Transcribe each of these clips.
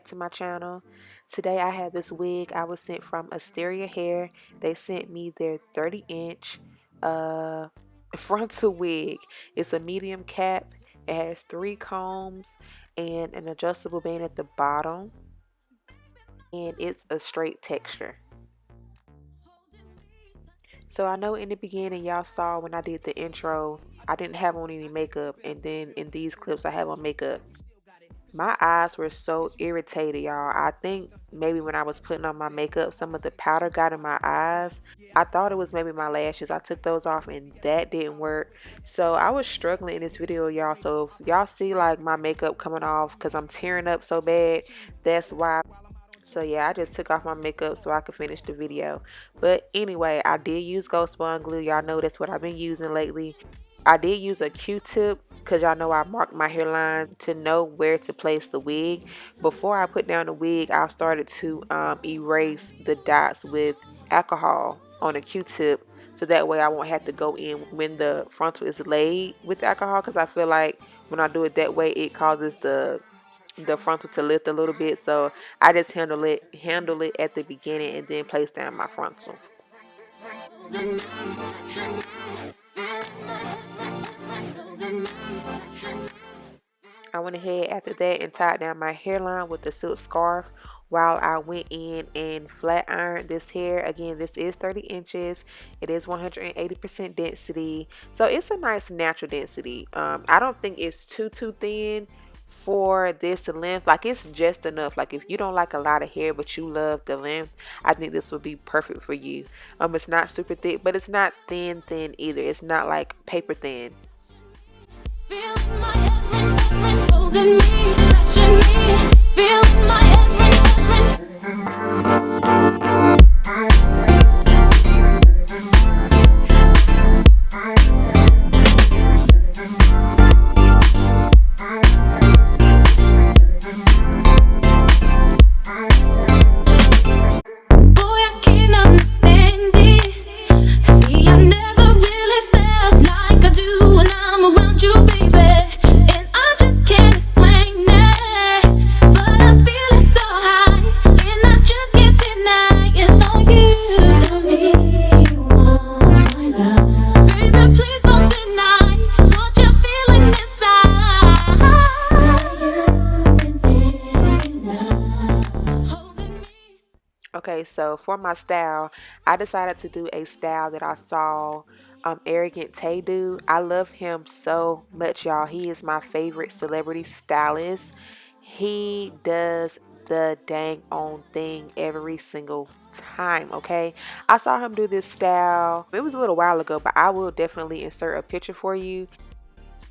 back to my channel. Today I have this wig I was sent from Asteria Hair. They sent me their 30-inch frontal wig. It's a medium cap. It has 3 combs and an adjustable band at the bottom, and it's a straight texture. So I know in the beginning y'all saw when I did the intro, I didn't have on any makeup, and then in these clips I have on makeup. My eyes were so irritated, y'all. I think maybe when I was putting on my makeup, some of the powder got in my eyes. I thought it was maybe my lashes. I took those off and that didn't work. So I was struggling in this video, y'all. So if y'all see like my makeup coming off because I'm tearing up so bad, that's why. So yeah, I just took off my makeup so I could finish the video. But anyway, I did use Ghost Bond glue. Y'all know that's what I've been using lately. I did use a Q-tip because y'all know I marked my hairline to know where to place the wig. Before I put down the wig, I started to erase the dots with alcohol on a Q-tip, so that way I won't have to go in when the frontal is laid with alcohol, because I feel like when I do it that way it causes the frontal to lift a little bit. So I just handle it at the beginning and then place down my frontal. I went ahead after that and tied down my hairline with the silk scarf while I went in and flat ironed this hair. Again, this is 30 inches. It is 180% density. So it's a nice natural density. I don't think it's too thin for this length. Like, it's just enough. Like, if you don't like a lot of hair but you love the length, I think this would be perfect for you. It's not super thick, but it's not thin either. It's not like paper thin. Okay, so for my style, I decided to do a style that I saw Arrogant Tay do. I love him so much, y'all. He is my favorite celebrity stylist. He does the dang on thing every single time. Okay, I saw him do this style. It was a little while ago, but I will definitely insert a picture for you.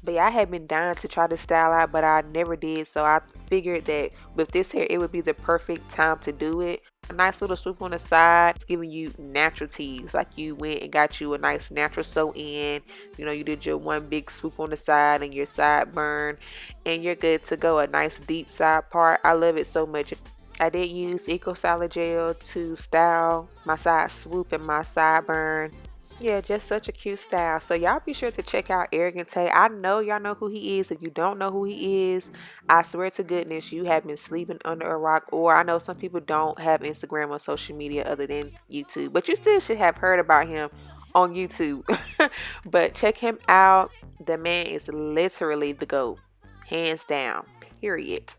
But yeah, I had been dying to try this style out, but I never did. So I figured that with this hair, it would be the perfect time to do it. A nice little swoop on the side. It's giving you natural tease. Like, you went and got you a nice natural sew in. You know, you did your one big swoop on the side and your sideburn, and you're good to go. A nice deep side part. I love it so much. I did use Eco Styler Gel to style my side swoop and my sideburn. Yeah, just such a cute style. So y'all be sure to check out Arrogant Tay. I know y'all know who he is. If you don't know who he is, I swear to goodness you have been sleeping under a rock. Or I know some people don't have Instagram or social media other than YouTube, but you still should have heard about him on YouTube. But check him out. The man is literally the GOAT. Hands down. Period.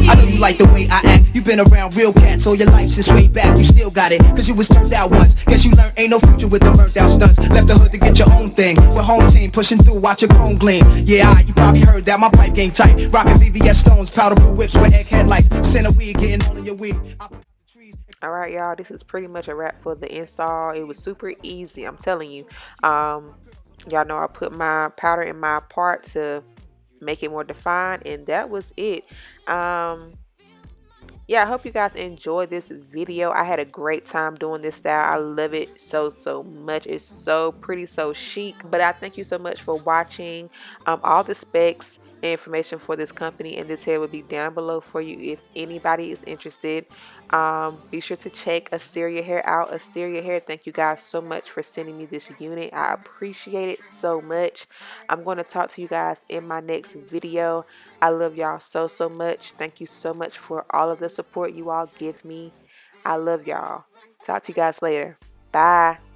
I know you like the way I act. You've been around real cats all your life since way back. You still got it, cause you was turned out once. Guess you learned ain't no future with the burnt out stunts. Left the hood to get your own thing. With home team pushing through, watch your chrome gleam. Yeah, you probably heard that my pipe game tight. Rockin' VVS stones, powder blue whips with egg headlights. Center wig, getting all in your wig. Alright, y'all, this is pretty much a wrap for the install. It was super easy, I'm telling you. Y'all know I put my powder in my part to make it more defined, and that was it. Yeah, I hope you guys enjoyed this video. I had a great time doing this style. I love it so much. It's so pretty, so chic. But I thank you so much for watching. All the specs information for this company and this hair will be down below for you if anybody is interested. Be sure to check Asteria Hair out. Asteria Hair, thank you guys so much for sending me this unit. I appreciate it so much. I'm going to talk to you guys in my next video. I love y'all so, so much. Thank you so much for all of the support you all give me. I love y'all. Talk to you guys later. Bye.